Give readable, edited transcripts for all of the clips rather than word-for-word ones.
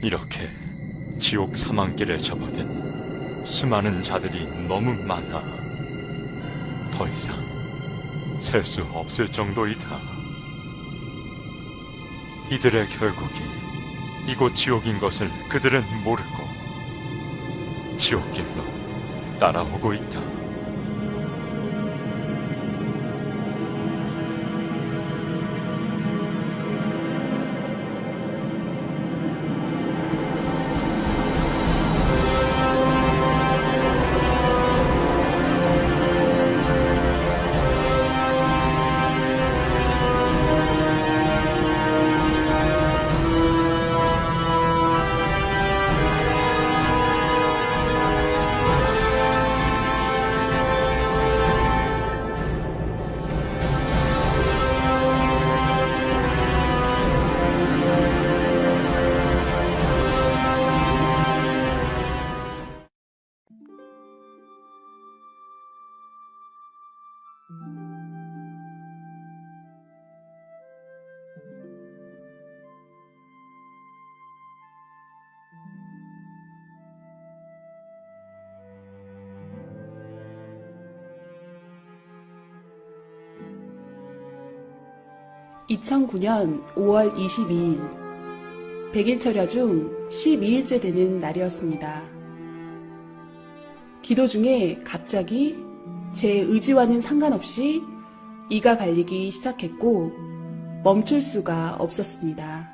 이렇게 지옥 사망길에 접어든 수많은 자들이 너무 많아 더 이상 셀 수 없을 정도이다. 이들의 결국이 이곳 지옥인 것을 그들은 모르고 지옥길로 따라오고 있다. (2009년 5월 22일) 100일 철야 중 12일째 되는 날이었습니다. 기도 중에 갑자기 제 의지와는 상관없이 이가 갈리기 시작했고 멈출 수가 없었습니다.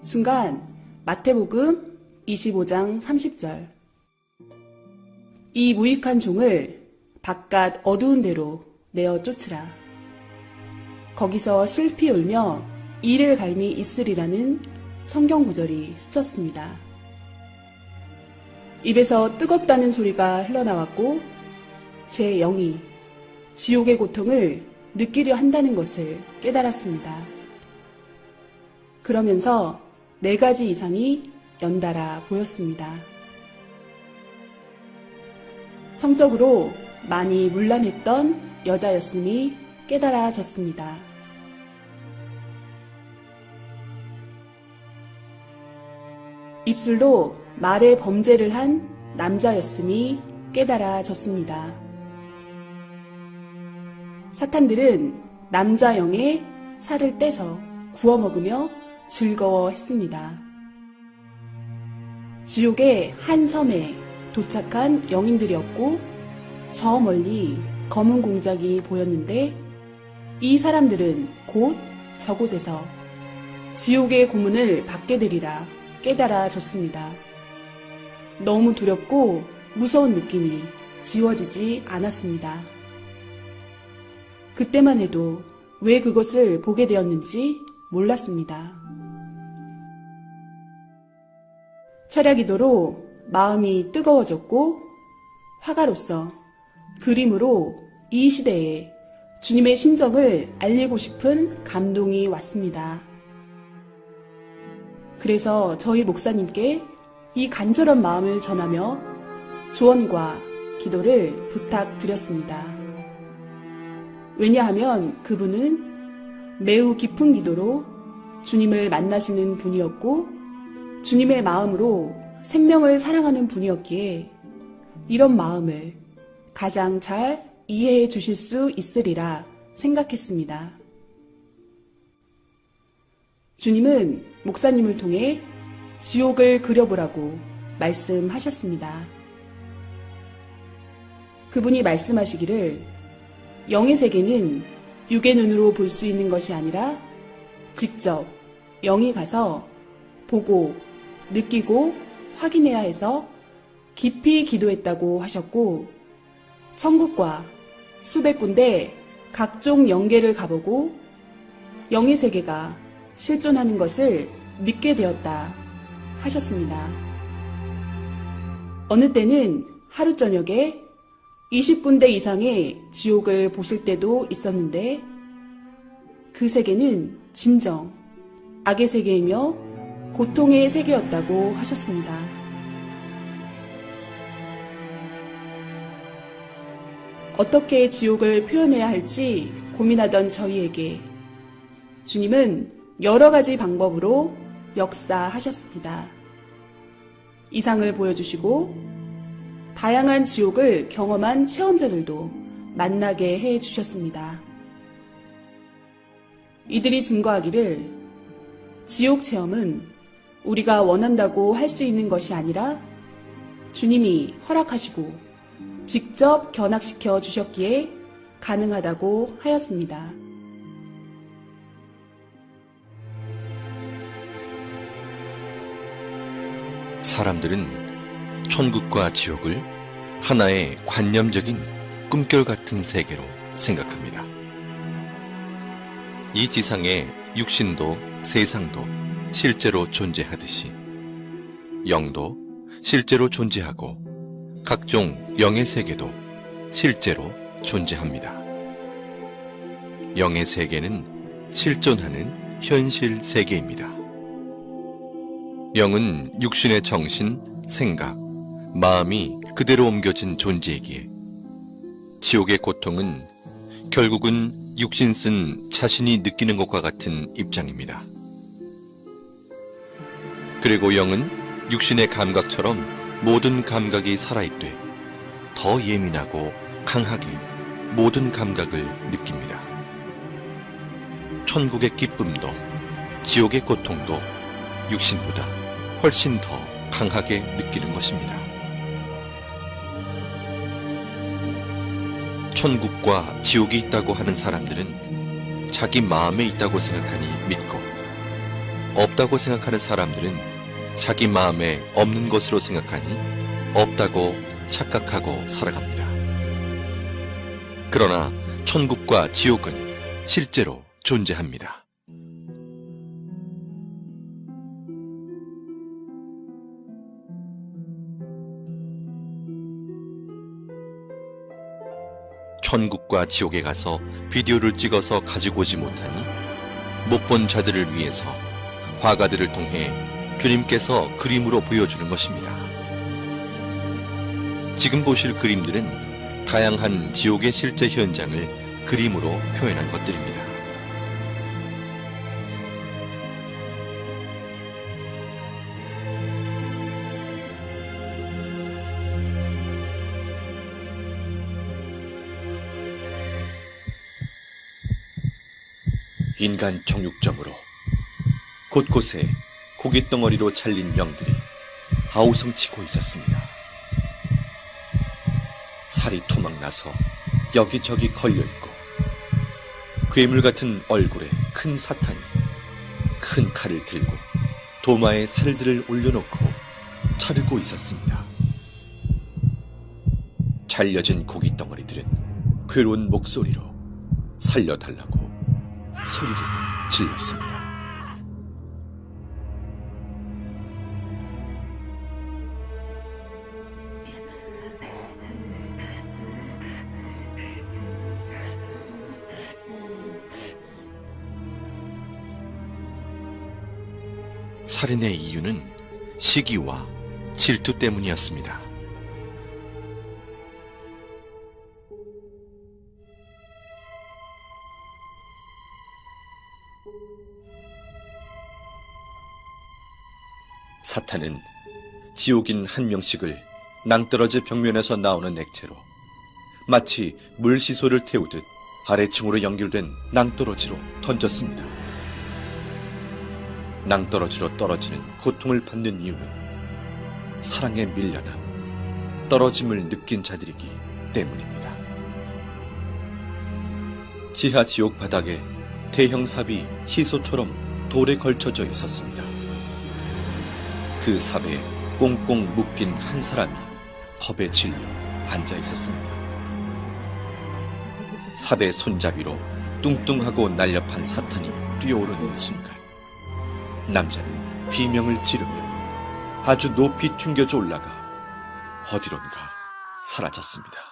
순간 마태복음 25장 30절 이 무익한 종을 바깥 어두운 데로 내어 쫓으라. 거기서 슬피 울며 이를 갈미 있으리라는 성경 구절이 스쳤습니다. 입에서 뜨겁다는 소리가 흘러나왔고 제 영이 지옥의 고통을 느끼려 한다는 것을 깨달았습니다. 그러면서 4가지 이상이 연달아 보였습니다. 성적으로 많이 문란했던 여자였음이 깨달아졌습니다. 입술로 말의 범죄를 한 남자였음이 깨달아졌습니다. 사탄들은 남자 영의 살을 떼서 구워 먹으며 즐거워했습니다. 지옥의 한 섬에 도착한 영인들이었고 저 멀리 검은 공작이 보였는데 이 사람들은 곧 저곳에서 지옥의 고문을 받게 되리라 깨달아졌습니다. 너무 두렵고 무서운 느낌이 지워지지 않았습니다. 그때만 해도 왜 그것을 보게 되었는지 몰랐습니다. 철야기도로 마음이 뜨거워졌고 화가로서 그림으로 이 시대에 주님의 심정을 알리고 싶은 감동이 왔습니다. 그래서 저희 목사님께 이 간절한 마음을 전하며 조언과 기도를 부탁드렸습니다. 왜냐하면 그분은 매우 깊은 기도로 주님을 만나시는 분이었고 주님의 마음으로 생명을 사랑하는 분이었기에 이런 마음을 가장 잘 이해해 주실 수 있으리라 생각했습니다. 주님은 목사님을 통해 지옥을 그려보라고 말씀하셨습니다. 그분이 말씀하시기를 영의 세계는 육의 눈으로 볼 수 있는 것이 아니라 직접 영이 가서 보고 느끼고 확인해야 해서 깊이 기도했다고 하셨고 천국과 수백 군데 각종 영계를 가보고 영의 세계가 실존하는 것을 믿게 되었다 하셨습니다. 어느 때는 하루 저녁에 20군데 이상의 지옥을 보실 때도 있었는데 그 세계는 진정 악의 세계이며 고통의 세계였다고 하셨습니다. 어떻게 지옥을 표현해야 할지 고민하던 저희에게 주님은 여러 가지 방법으로 역사하셨습니다. 이상을 보여주시고 다양한 지옥을 경험한 체험자들도 만나게 해주셨습니다. 이들이 증거하기를 지옥 체험은 우리가 원한다고 할 수 있는 것이 아니라 주님이 허락하시고 직접 견학시켜 주셨기에 가능하다고 하였습니다. 사람들은 천국과 지옥을 하나의 관념적인 꿈결 같은 세계로 생각합니다. 이 지상에 육신도 세상도 실제로 존재하듯이 영도 실제로 존재하고 각종 영의 세계도 실제로 존재합니다. 영의 세계는 실존하는 현실 세계입니다. 영은 육신의 정신, 생각, 마음이 그대로 옮겨진 존재이기에 지옥의 고통은 결국은 육신 쓴 자신이 느끼는 것과 같은 입장입니다. 그리고 영은 육신의 감각처럼 모든 감각이 살아있되 더 예민하고 강하게 모든 감각을 느낍니다. 천국의 기쁨도 지옥의 고통도 육신보다 훨씬 더 강하게 느끼는 것입니다. 천국과 지옥이 있다고 하는 사람들은 자기 마음에 있다고 생각하니 믿고, 없다고 생각하는 사람들은 자기 마음에 없는 것으로 생각하니 없다고 착각하고 살아갑니다. 그러나 천국과 지옥은 실제로 존재합니다. 천국과 지옥에 가서 비디오를 찍어서 가지고 오지 못하니 못 본 자들을 위해서 화가들을 통해 주님께서 그림으로 보여주는 것입니다. 지금 보실 그림들은 다양한 지옥의 실제 현장을 그림으로 표현한 것들입니다. 인간 정육점으로 곳곳에 고깃덩어리로 잘린 영들이 아우성치고 있었습니다. 살이 토막나서 여기저기 걸려있고 괴물 같은 얼굴에 큰 사탄이 큰 칼을 들고 도마에 살들을 올려놓고 자르고 있었습니다. 잘려진 고깃덩어리들은 괴로운 목소리로 살려달라고 소리를 질렀습니다. 살인의 이유는 시기와 질투 때문이었습니다. 사탄은 지옥인 한 명씩을 낭떠러지 벽면에서 나오는 액체로 마치 물시소를 태우듯 아래층으로 연결된 낭떠러지로 던졌습니다. 낭떠러지로 떨어지는 고통을 받는 이유는 사랑에 밀려나 떨어짐을 느낀 자들이기 때문입니다. 지하 지옥 바닥에 대형 삽이 시소처럼 돌에 걸쳐져 있었습니다. 그 삽에 꽁꽁 묶인 한 사람이 겁에 질려 앉아 있었습니다. 삽의 손잡이로 뚱뚱하고 날렵한 사탄이 뛰어오르는 순간 남자는 비명을 지르며 아주 높이 튕겨져 올라가 어디론가 사라졌습니다.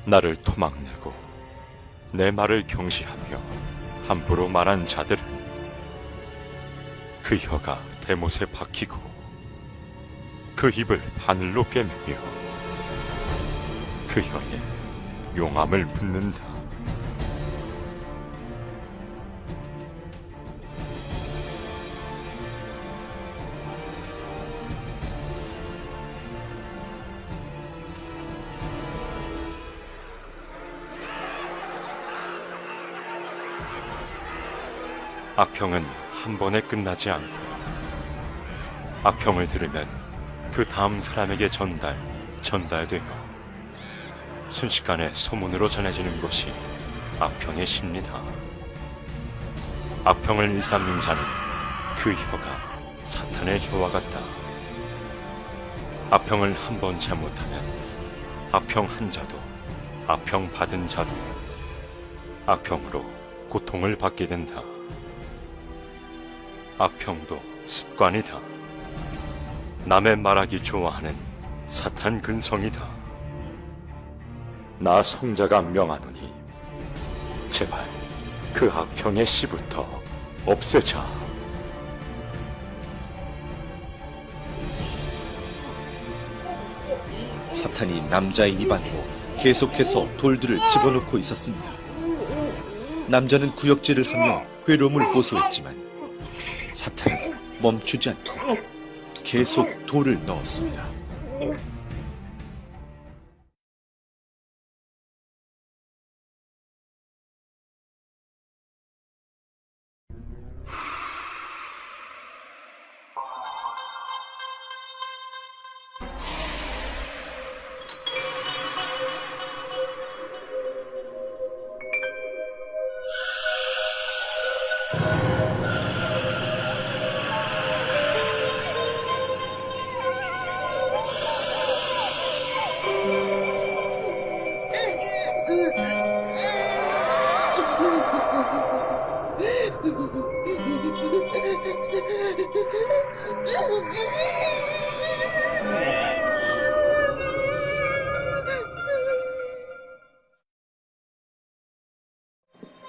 나를 토막내고 내 말을 경시하며 함부로 말한 자들은 그 혀가 대못에 박히고 그 입을 바늘로 꿰매며 그 혀에 용암을 붓는다. 악평은 한 번에 끝나지 않고 악평을 들으면 그 다음 사람에게 전달되며 순식간에 소문으로 전해지는 것이 악평의 시입니다. 악평을 일삼는 자는 그 혀가 사탄의 혀와 같다. 악평을 한 번 잘못하면 악평 한 자도 악평 받은 자도 악평으로 고통을 받게 된다. 악평도 습관이다. 남의 말하기 좋아하는 사탄 근성이다. 나 성자가 명하노니 제발 그 악평의 씨부터 없애자. 사탄이 남자의 입안으로 계속해서 돌들을 집어넣고 있었습니다. 남자는 구역질을 하며 괴로움을 호소했지만 사탄은 멈추지 않고 계속 돌을 넣었습니다.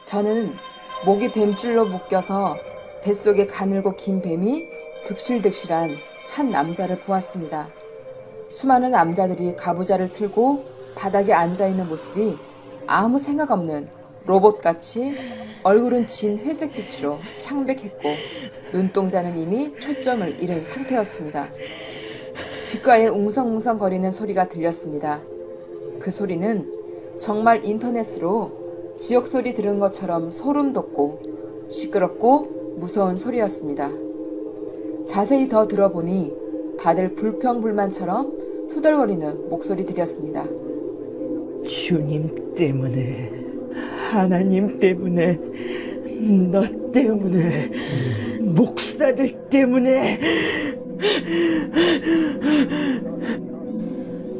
저는 목이 뱀줄로 묶여서 뱃속에 가늘고 긴 뱀이 득실득실한 한 남자를 보았습니다. 수많은 남자들이 가부좌를 틀고 바닥에 앉아있는 모습이 아무 생각 없는 로봇같이 얼굴은 진 회색빛으로 창백했고 눈동자는 이미 초점을 잃은 상태였습니다. 귓가에 웅성웅성거리는 소리가 들렸습니다. 그 소리는 정말 인터넷으로 지옥소리 들은 것처럼 소름 돋고 시끄럽고 무서운 소리였습니다. 자세히 더 들어보니 다들 불평불만처럼 투덜거리는 목소리들이었습니다. 주님 때문에, 하나님 때문에, 너 때문에, 목사들 때문에.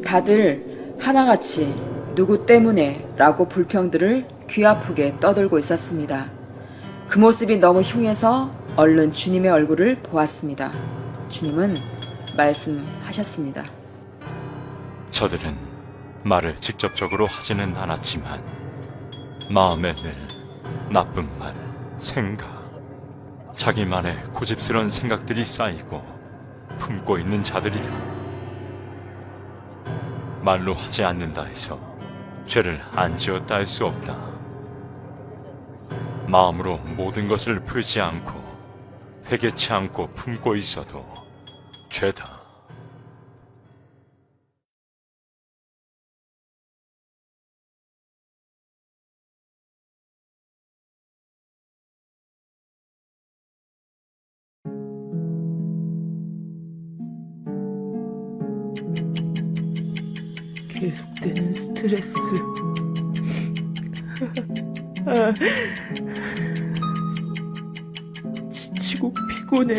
다들 하나같이 누구 때문에 라고 불평들을 귀아프게 떠들고 있었습니다. 그 모습이 너무 흉해서 얼른 주님의 얼굴을 보았습니다. 주님은 말씀하셨습니다. 저들은 말을 직접적으로 하지는 않았지만 마음에 늘 나쁜 말, 생각, 자기만의 고집스러운 생각들이 쌓이고 품고 있는 자들이다. 말로 하지 않는다 해서 죄를 안 지었다 할 수 없다. 마음으로 모든 것을 풀지 않고 회개치 않고 품고 있어도 죄다. 계속되는 스트레스. 지치고 피곤해.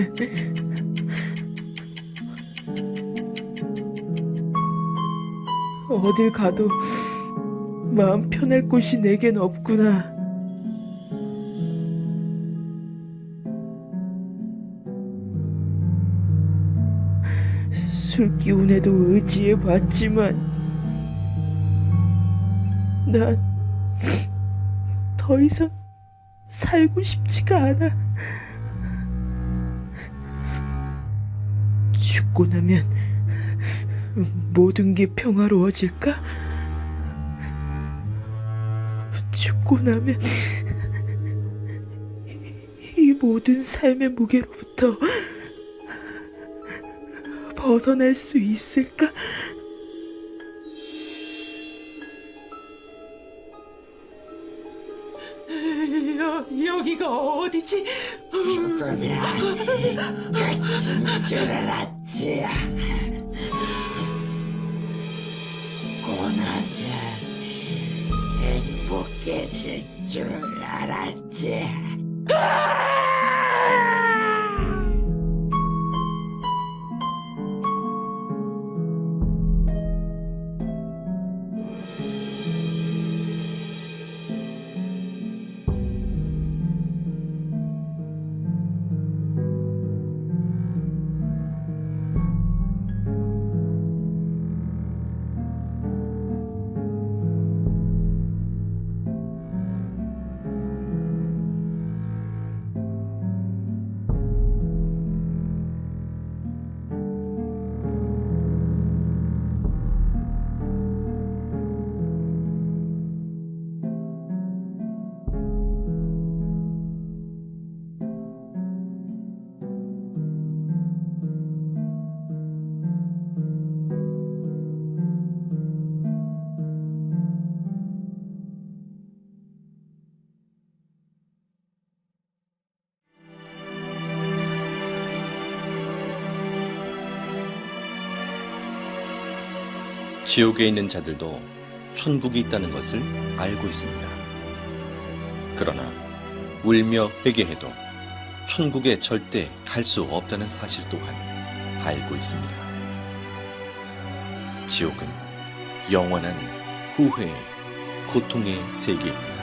어딜 가도 마음 편할 곳이 내겐 없구나. 술 기운에도 의지해 봤지만 난 더 이상 살고 싶지가 않아. 죽고 나면 모든 게 평화로워질까? 죽고 나면 이 모든 삶의 무게로부터 벗어날 수 있을까? 여기가 어디지? 죽으면 끝인 줄 알았지. 고나면 행복해질 줄 알았지. 지옥에 있는 자들도 천국이 있다는 것을 알고 있습니다. 그러나 울며 회개해도 천국에 절대 갈 수 없다는 사실 또한 알고 있습니다. 지옥은 영원한 후회의 고통의 세계입니다.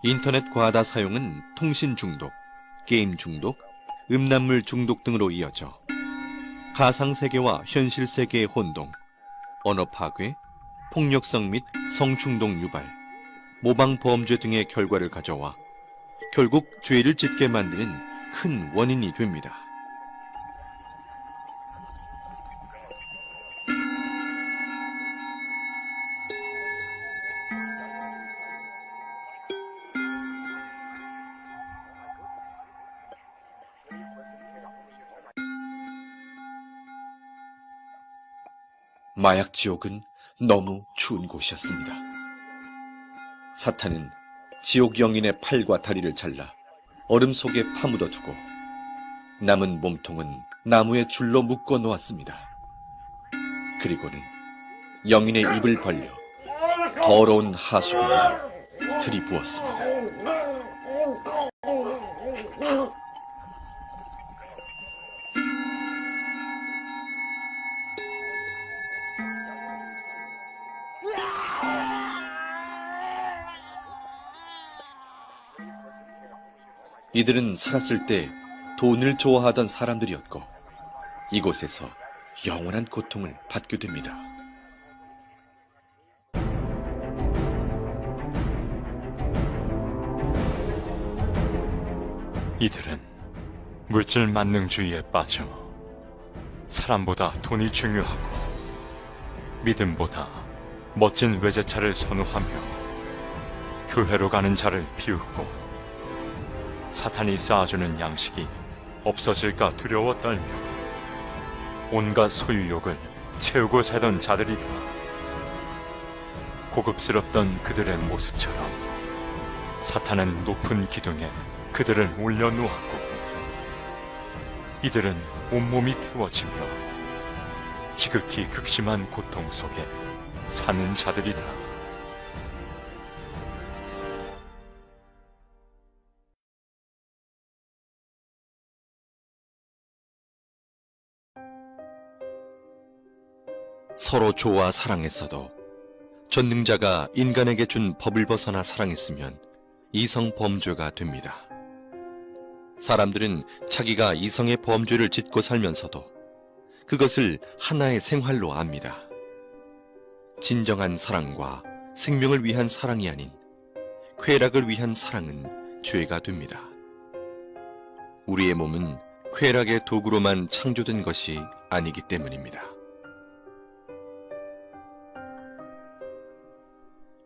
인터넷 과다 사용은 통신 중독, 게임 중독, 음란물 중독 등으로 이어져 가상세계와 현실세계의 혼동, 언어 파괴, 폭력성 및 성충동 유발, 모방범죄 등의 결과를 가져와 결국 죄를 짓게 만드는 큰 원인이 됩니다. 마약 지옥은 너무 추운 곳이었습니다. 사탄은 지옥 영인의 팔과 다리를 잘라 얼음 속에 파묻어 두고 남은 몸통은 나무에 줄로 묶어 놓았습니다. 그리고는 영인의 입을 벌려 더러운 하수구를 들이부었습니다. 이들은 살았을 때 돈을 좋아하던 사람들이었고 이곳에서 영원한 고통을 받게 됩니다. 이들은 물질 만능주의에 빠져 사람보다 돈이 중요하고 믿음보다 멋진 외제차를 선호하며 교회로 가는 자를 비웃고 사탄이 쌓아주는 양식이 없어질까 두려워 떨며 온갖 소유욕을 채우고 살던 자들이다. 고급스럽던 그들의 모습처럼 사탄은 높은 기둥에 그들을 올려놓았고 이들은 온몸이 태워지며 지극히 극심한 고통 속에 사는 자들이다. 서로 좋아 사랑했어도 전능자가 인간에게 준 법을 벗어나 사랑했으면 이성 범죄가 됩니다. 사람들은 자기가 이성의 범죄를 짓고 살면서도 그것을 하나의 생활로 압니다. 진정한 사랑과 생명을 위한 사랑이 아닌 쾌락을 위한 사랑은 죄가 됩니다. 우리의 몸은 쾌락의 도구로만 창조된 것이 아니기 때문입니다.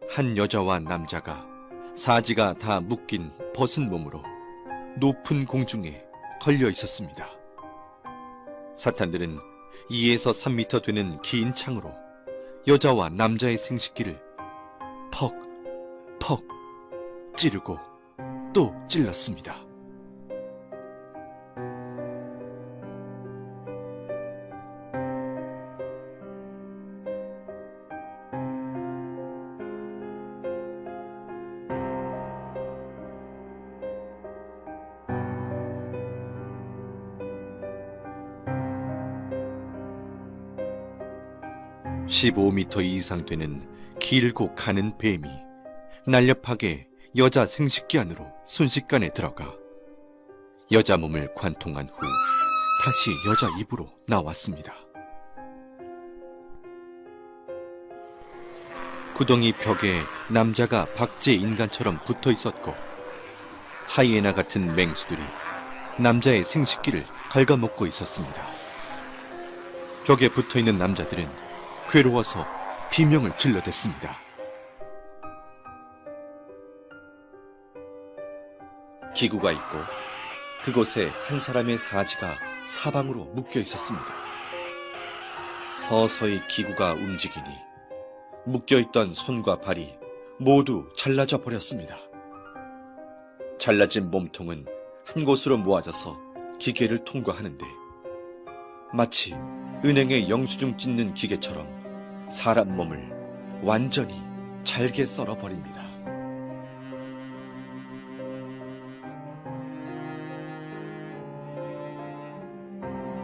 한 여자와 남자가 사지가 다 묶인 벗은 몸으로 높은 공중에 걸려 있었습니다. 사탄들은 2에서 3미터 되는 긴 창으로 여자와 남자의 생식기를 퍽, 퍽 찌르고 또 찔렀습니다. (15m) 이상 되는 길고 가는 뱀이 날렵하게 여자 생식기 안으로 순식간에 들어가 여자 몸을 관통한 후 다시 여자 입으로 나왔습니다. 구덩이 벽에 남자가 박제 인간처럼 붙어 있었고 하이에나 같은 맹수들이 남자의 생식기를 갉아먹고 있었습니다. 벽에 붙어 있는 남자들은 괴로워서 비명을 질러댔습니다. 기구가 있고 그곳에 한 사람의 사지가 사방으로 묶여 있었습니다. 서서히 기구가 움직이니 묶여있던 손과 발이 모두 잘라져 버렸습니다. 잘라진 몸통은 한 곳으로 모아져서 기계를 통과하는데 마치 은행에 영수증 찢는 기계처럼 사람 몸을 완전히 잘게 썰어버립니다.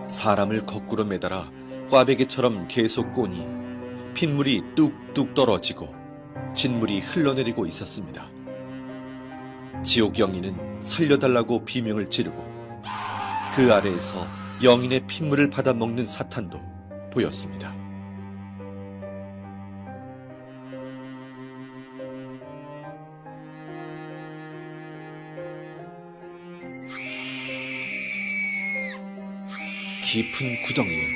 사람을 거꾸로 매달아 꽈배기처럼 계속 꼬니 핏물이 뚝뚝 떨어지고 진물이 흘러내리고 있었습니다. 지옥 영인은 살려달라고 비명을 지르고 그 아래에서 영인의 핏물을 받아먹는 사탄도 보였습니다. 깊은 구덩이에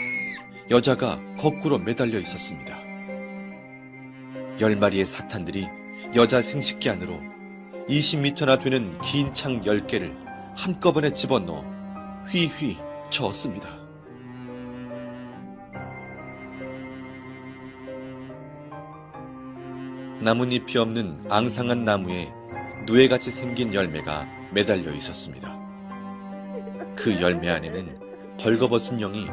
여자가 거꾸로 매달려 있었습니다. 10마리의 사탄들이 여자 생식기 안으로 20m나 되는 긴 창 10개를 한꺼번에 집어넣어 휘휘 저었습니다. 나뭇잎이 없는 앙상한 나무에 누에같이 생긴 열매가 매달려 있었습니다. 그 열매 안에는 벌거벗은 영이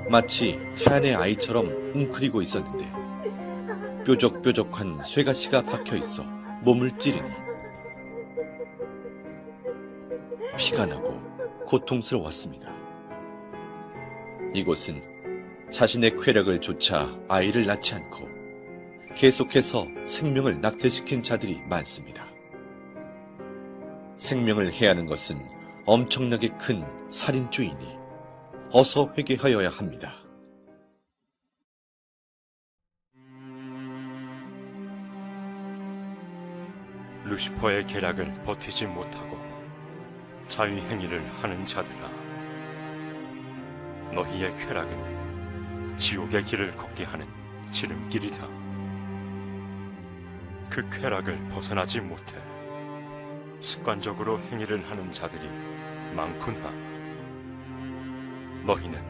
마치 태안의 아이처럼 웅크리고 있었는데 뾰족뾰족한 쇠가시가 박혀 있어 몸을 찌르니 피가 나고 고통스러웠습니다. 이곳은 자신의 쾌락을 좇아 아이를 낳지 않고 계속해서 생명을 낙태시킨 자들이 많습니다. 생명을 해하는 것은 엄청나게 큰 살인죄이니 어서 회개하여야 합니다. 루시퍼의 계략을 버티지 못하고 자위행위를 하는 자들아, 너희의 쾌락은 지옥의 길을 걷게 하는 지름길이다. 그 쾌락을 벗어나지 못해 습관적으로 행위를 하는 자들이 많구나. 너희는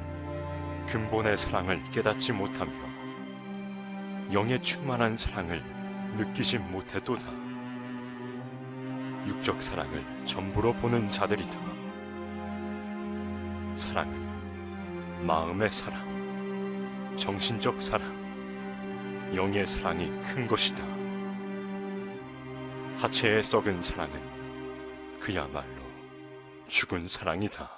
근본의 사랑을 깨닫지 못하며 영의 충만한 사랑을 느끼지 못해도다. 육적 사랑을 전부로 보는 자들이다. 사랑은 마음의 사랑, 정신적 사랑, 영의 사랑이 큰 것이다. 하체에 썩은 사랑은 그야말로 죽은 사랑이다.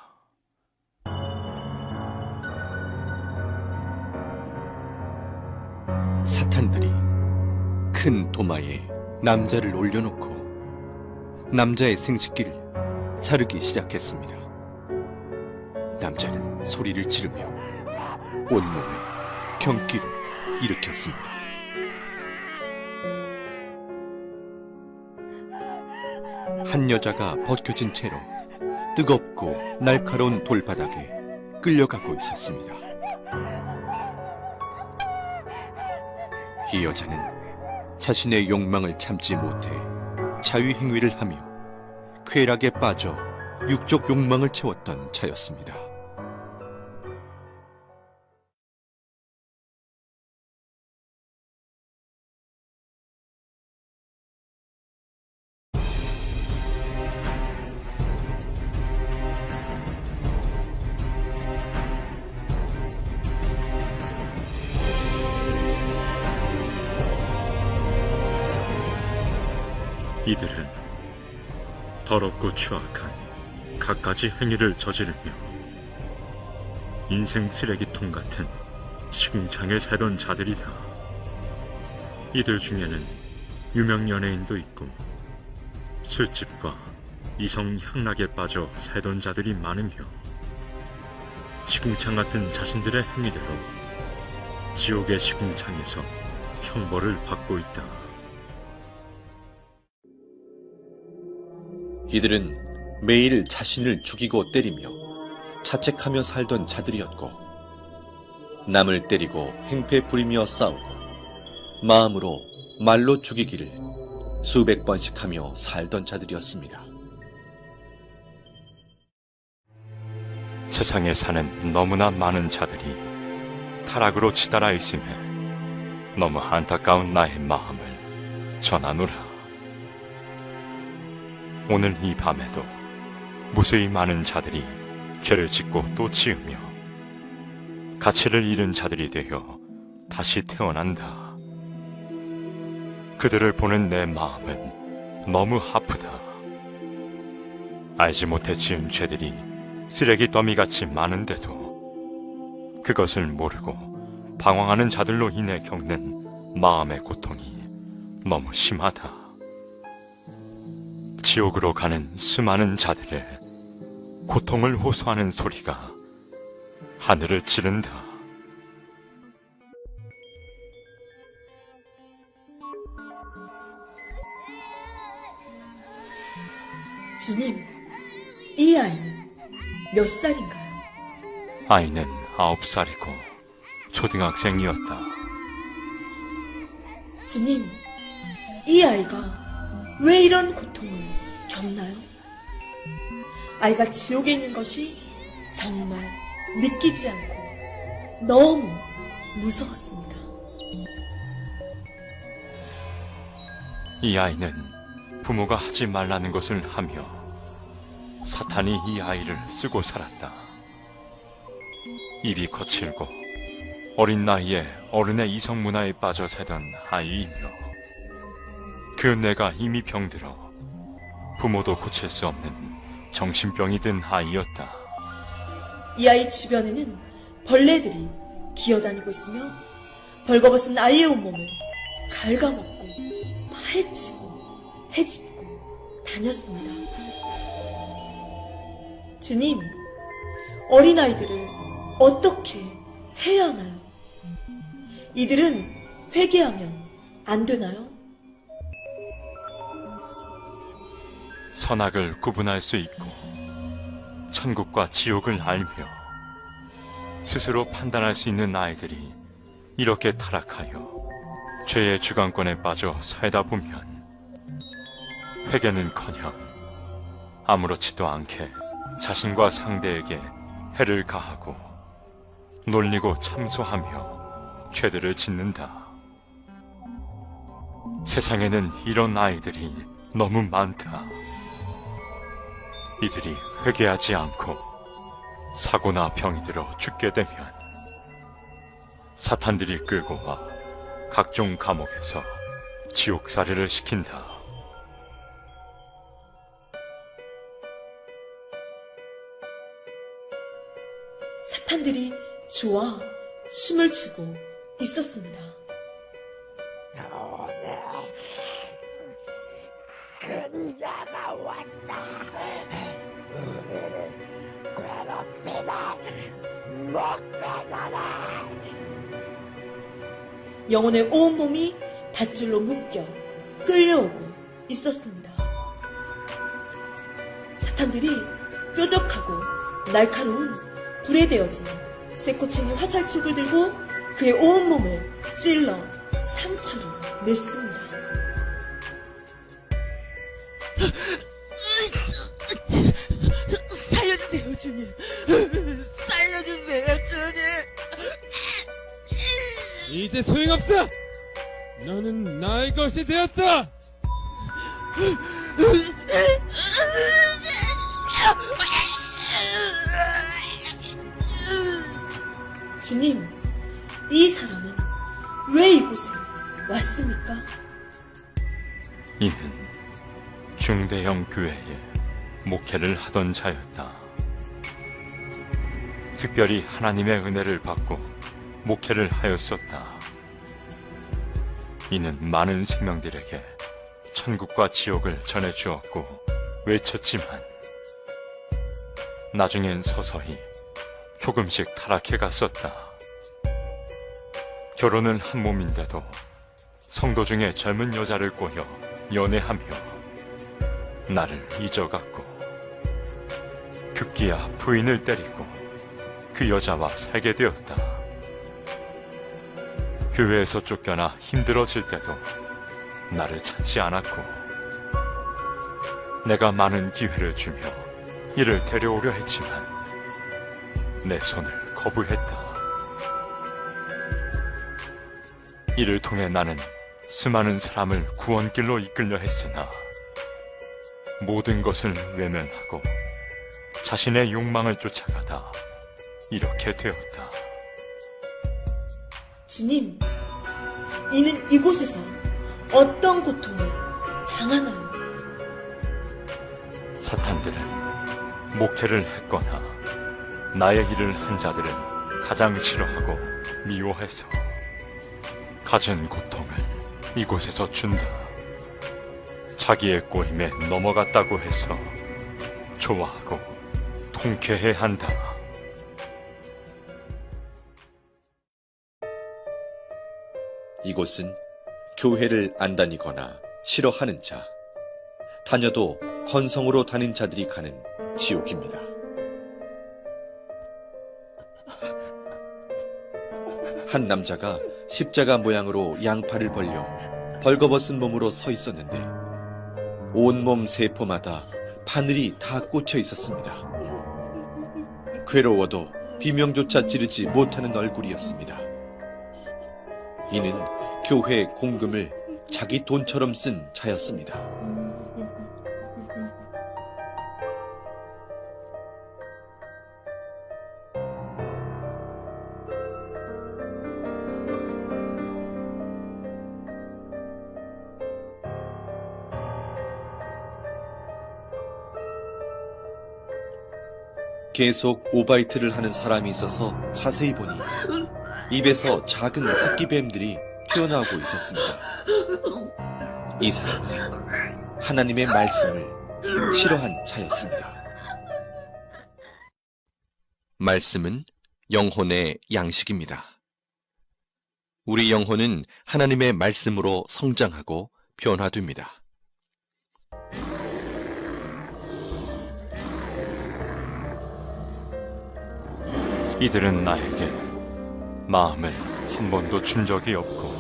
사탄들이 큰 도마에 남자를 올려놓고 남자의 생식기를 자르기 시작했습니다. 남자는 소리를 지르며 온몸에 경기를 일으켰습니다. 한 여자가 벗겨진 채로 뜨겁고 날카로운 돌바닥에 끌려가고 있었습니다. 이 여자는 자신의 욕망을 참지 못해 자위행위를 하며 쾌락에 빠져 육적 욕망을 채웠던 자였습니다. 이들은 더럽고 추악한 갖가지 행위를 저지르며 인생 쓰레기통 같은 시궁창에 살던 자들이다. 이들 중에는 유명 연예인도 있고 술집과 이성 향락에 빠져 살던 자들이 많으며 시궁창 같은 자신들의 행위대로 지옥의 시궁창에서 형벌을 받고 있다. 이들은 매일 자신을 죽이고 때리며 자책하며 살던 자들이었고 남을 때리고 행패 부리며 싸우고 마음으로 말로 죽이기를 수백 번씩 하며 살던 자들이었습니다. 세상에 사는 너무나 많은 자들이 타락으로 치달아 있음에 너무 안타까운 나의 마음을 전하노라. 오늘 이 밤에도 무수히 많은 자들이 죄를 짓고 또 지으며 가치를 잃은 자들이 되어 다시 태어난다. 그들을 보는 내 마음은 너무 아프다. 알지 못해 지은 죄들이 쓰레기 더미같이 많은데도 그것을 모르고 방황하는 자들로 인해 겪는 마음의 고통이 너무 심하다. 지옥으로 가는 수많은 자들의 고통을 호소하는 소리가 하늘을 찌른다. 주님, 이 아이는 몇 살인가요? 아이는 9살이고 초등학생이었다. 주님, 이 아이가 왜 이런 고통을 겪나요? 아이가 지옥에 있는 것이 정말 믿기지 않고 너무 무서웠습니다. 이 아이는 부모가 하지 말라는 것을 하며 사탄이 이 아이를 쓰고 살았다. 입이 거칠고 어린 나이에 어른의 이성 문화에 빠져 살던 아이이며 그 뇌가 이미 병들어 부모도 고칠 수 없는 정신병이 든 아이였다. 이 아이 주변에는 벌레들이 기어다니고 있으며 벌거벗은 아이의 온몸을 갉아먹고 파헤치고 헤집고 다녔습니다. 주님, 어린아이들을 어떻게 해야 하나요? 이들은 회개하면 안 되나요? 선악을 구분할 수 있고 천국과 지옥을 알며 스스로 판단할 수 있는 아이들이 이렇게 타락하여 죄의 주관권에 빠져 살다 보면 회개는커녕 아무렇지도 않게 자신과 상대에게 해를 가하고 놀리고 참소하며 죄들을 짓는다. 세상에는 이런 아이들이 너무 많다. 이들이 회개하지 않고 사고나 병이 들어 죽게 되면 사탄들이 끌고 와 각종 감옥에서 지옥살이를 시킨다. 사탄들이 좋아 춤을 추고 있었습니다. 오늘 근자가 왔다. 우리를 괴롭게 영혼의 온몸이 밧줄로 묶여 끌려오고 있었습니다. 사탄들이 뾰족하고 날카로운 불에 데워진 쇠꼬챙이 화살촉을 들고 그의 온몸을 찔러 상처를 냈습니다. 살려주세요, 주님. 살려주세요, 주님. 이제 소용없어! 너는 나의 것이 되었다! 주님, 이 사람은 왜 이곳에 왔습니까? 이는 중대형 교회에 목회를 하던 자였다. 특별히 하나님의 은혜를 받고 목회를 하였었다. 이는 많은 생명들에게 천국과 지옥을 전해주었고 외쳤지만 나중엔 서서히 조금씩 타락해 갔었다. 결혼은 한 몸인데도 성도 중에 젊은 여자를 꼬여 연애하며 나를 잊어갔고 급기야 부인을 때리고 그 여자와 살게 되었다. 교회에서 쫓겨나 힘들어질 때도 나를 찾지 않았고 내가 많은 기회를 주며 이를 데려오려 했지만 내 손을 거부했다. 이를 통해 나는 수많은 사람을 구원길로 이끌려 했으나 모든 것을 외면하고 자신의 욕망을 쫓아가다 이렇게 되었다. 주님, 이는 이곳에서 어떤 고통을 당하나요? 사탄들은 목회를 했거나 나의 일을 한 자들을 가장 싫어하고 미워해서 가진 고통을 이곳에서 준다. 자기의 꼬임에 넘어갔다고 해서 좋아하고 통쾌해 한다. 이곳은 교회를 안 다니거나 싫어하는 자, 다녀도 건성으로 다닌 자들이 가는 지옥입니다. 한 남자가 십자가 모양으로 양팔을 벌려 벌거벗은 몸으로 서 있었는데 온몸 세포마다 바늘이 다 꽂혀 있었습니다. 괴로워도 비명조차 지르지 못하는 얼굴이었습니다. 이는 교회 공금을 자기 돈처럼 쓴 자였습니다. 계속 오바이트를 하는 사람이 있어서 자세히 보니 입에서 작은 새끼뱀들이 튀어나오고 있었습니다. 이 사람은 하나님의 말씀을 싫어한 자였습니다. 말씀은 영혼의 양식입니다. 우리 영혼은 하나님의 말씀으로 성장하고 변화됩니다. 이들은 나에게 마음을 한 번도 준 적이 없고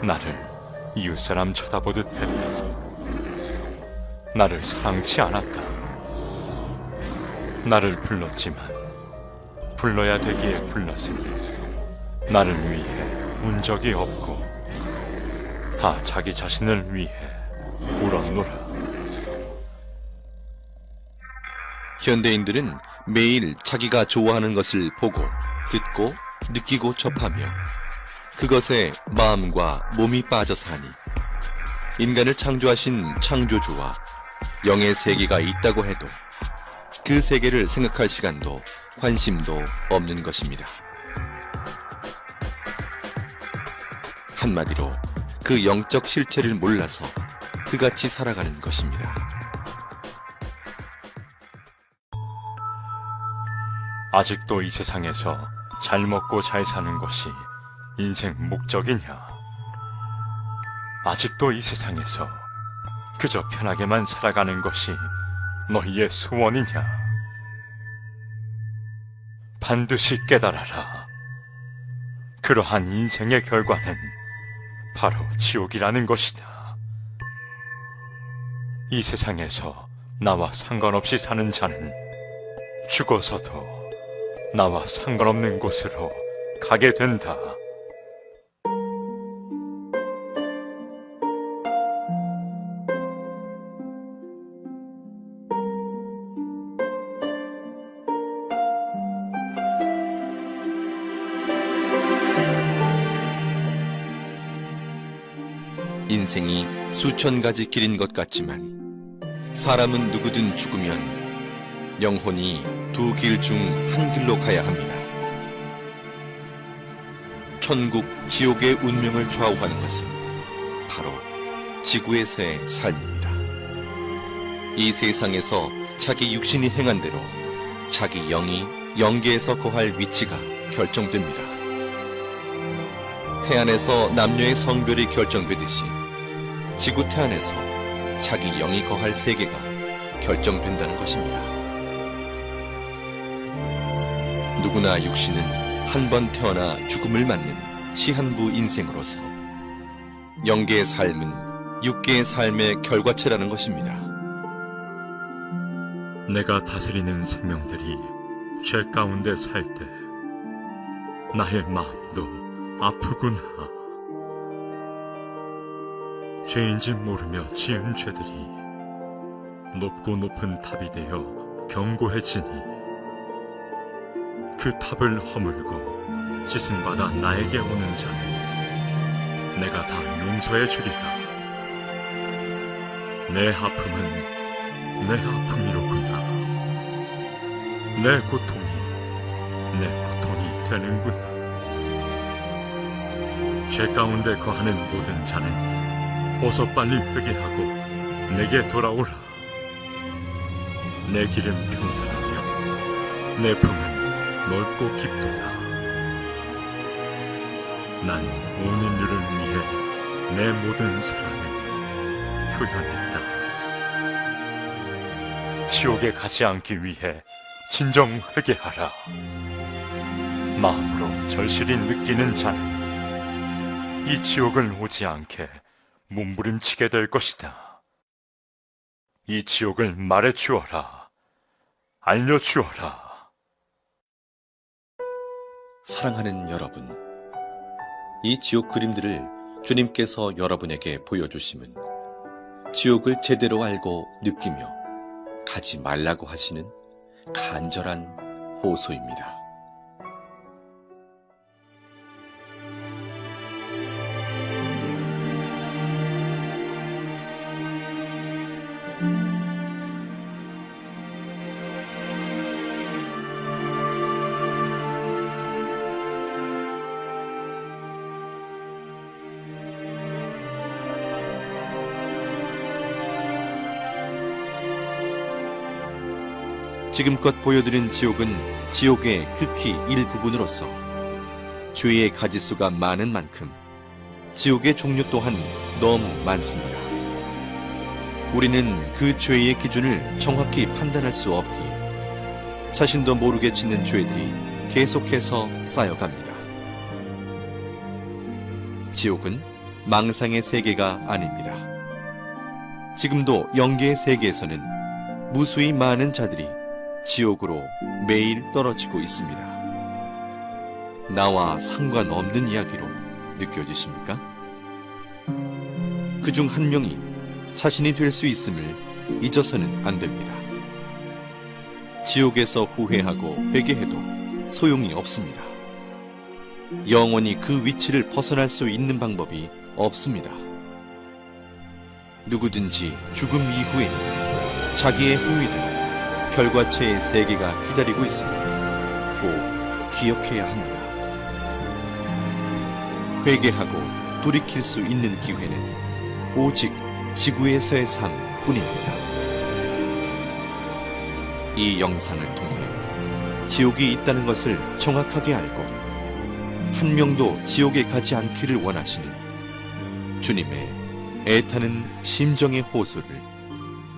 나를 이웃사람 쳐다보듯 했다. 나를 사랑치 않았다. 나를 불렀지만 불러야 되기에 불렀으니 나를 위해 운 적이 없고 다 자기 자신을 위해 울었노라. 현대인들은 매일 자기가 좋아하는 것을 보고, 듣고, 느끼고 접하며 그것에 마음과 몸이 빠져 사니 인간을 창조하신 창조주와 영의 세계가 있다고 해도 그 세계를 생각할 시간도 관심도 없는 것입니다. 한마디로 그 영적 실체를 몰라서 그같이 살아가는 것입니다. 아직도 이 세상에서 잘 먹고 잘 사는 것이 인생 목적이냐? 아직도 이 세상에서 그저 편하게만 살아가는 것이 너희의 소원이냐? 반드시 깨달아라. 그러한 인생의 결과는 바로 지옥이라는 것이다. 이 세상에서 나와 상관없이 사는 자는 죽어서도 나와 상관없는 곳으로 가게 된다. 인생이 수천 가지 길인 것 같지만 사람은 누구든 죽으면 영혼이 두 길 중 한 길로 가야 합니다. 천국, 지옥의 운명을 좌우하는 것은 바로 지구에서의 삶입니다. 이 세상에서 자기 육신이 행한 대로 자기 영이 영계에서 거할 위치가 결정됩니다. 태안에서 남녀의 성별이 결정되듯이 지구 태안에서 자기 영이 거할 세계가 결정된다는 것입니다. 누구나 육신은 한 번 태어나 죽음을 맞는 시한부 인생으로서 영계의 삶은 육계의 삶의 결과체라는 것입니다. 내가 다스리는 생명들이 죄 가운데 살 때 나의 마음도 아프구나. 죄인지 모르며 지은 죄들이 높고 높은 탑이 되어 견고해지니 그 탑을 허물고 씻음받아 나에게 오는 자는 내가 다 용서해 주리라. 내 아픔은 내 아픔이로구나. 내 고통이 되는구나. 죄 가운데 거하는 모든 자는 어서 빨리 회개하고 내게 돌아오라. 내 길은 평탄하며 내 품은 넓고 깊도다. 난 온 인류를 위해 내 모든 사랑을 표현했다. 지옥에 가지 않기 위해 진정 회개하라. 마음으로 절실히 느끼는 자는 이 지옥을 오지 않게 몸부림치게 될 것이다. 이 지옥을 말해주어라. 알려주어라. 사랑하는 여러분, 이 지옥 그림들을 주님께서 여러분에게 보여주심은 지옥을 제대로 알고 느끼며 가지 말라고 하시는 간절한 호소입니다. 지금껏 보여드린 지옥은 지옥의 극히 일부분으로서 죄의 가지수가 많은 만큼 지옥의 종류 또한 너무 많습니다. 우리는 그 죄의 기준을 정확히 판단할 수 없기에 자신도 모르게 짓는 죄들이 계속해서 쌓여갑니다. 지옥은 망상의 세계가 아닙니다. 지금도 영계의 세계에서는 무수히 많은 자들이 지옥으로 매일 떨어지고 있습니다. 나와 상관없는 이야기로 느껴지십니까? 그중 한 명이 자신이 될 수 있음을 잊어서는 안 됩니다. 지옥에서 후회하고 회개해도 소용이 없습니다. 영원히 그 위치를 벗어날 수 있는 방법이 없습니다. 누구든지 죽음 이후에 자기의 후회는 결과체의 세계가 기다리고 있음을 꼭 기억해야 합니다. 회개하고 돌이킬 수 있는 기회는 오직 지구에서의 삶뿐입니다. 이 영상을 통해 지옥이 있다는 것을 정확하게 알고 한 명도 지옥에 가지 않기를 원하시는 주님의 애타는 심정의 호소를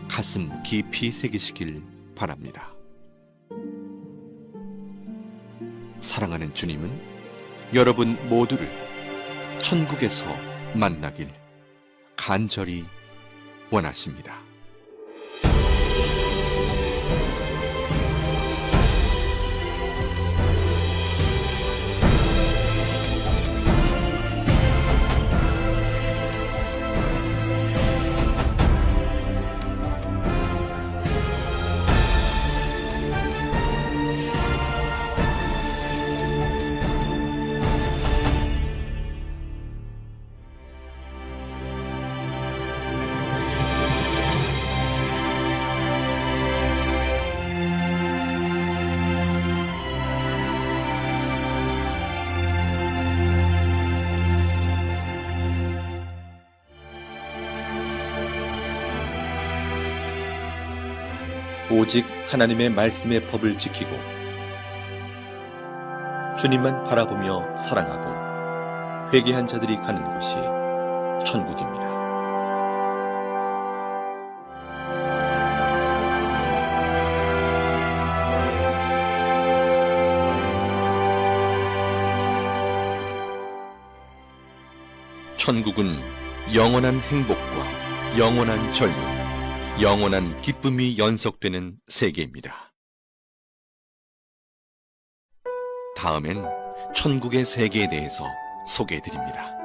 가슴 깊이 새기시길 바랍니다. 사랑하는 주님은 여러분 모두를 천국에서 만나길 간절히 원하십니다. 오직 하나님의 말씀의 법을 지키고 주님만 바라보며 사랑하고 회개한 자들이 가는 곳이 천국입니다. 천국은 영원한 행복과 영원한 젊음, 영원한 기쁨이 연속되는 세계입니다. 다음엔 천국의 세계에 대해서 소개해드립니다.